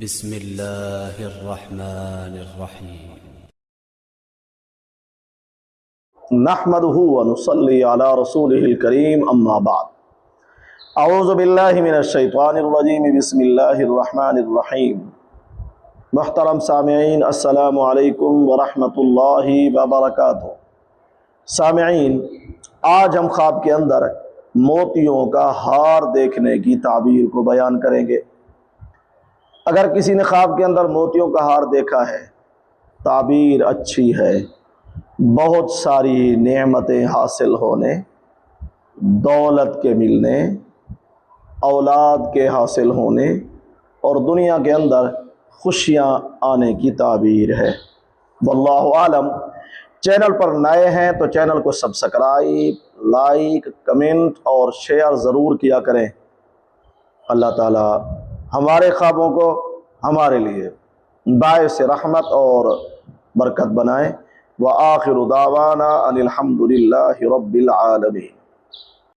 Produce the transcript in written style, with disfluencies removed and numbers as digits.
بسم اللہ الرحمن الرحیم نحمده ونصلي على رسوله الكريم اما بعد اعوذ باللہ من الشیطان الرجیم بسم اللہ الرحمن الرحیم محترم سامعین السلام علیکم ورحمۃ اللہ وبرکاتہ۔ سامعین، آج ہم خواب کے اندر موتیوں کا ہار دیکھنے کی تعبیر کو بیان کریں گے۔ اگر کسی نے خواب کے اندر موتیوں کا ہار دیکھا ہے، تعبیر اچھی ہے، بہت ساری نعمتیں حاصل ہونے، دولت کے ملنے، اولاد کے حاصل ہونے اور دنیا کے اندر خوشیاں آنے کی تعبیر ہے۔ واللہ عالم۔ چینل پر نئے ہیں تو چینل کو سبسکرائب، لائک، کمنٹ اور شیئر ضرور کیا کریں۔ اللہ تعالی ہمارے خوابوں کو ہمارے لیے باعث رحمت اور برکت بنائے۔ وآخر دعوانا ان الحمد للہ رب العالمین۔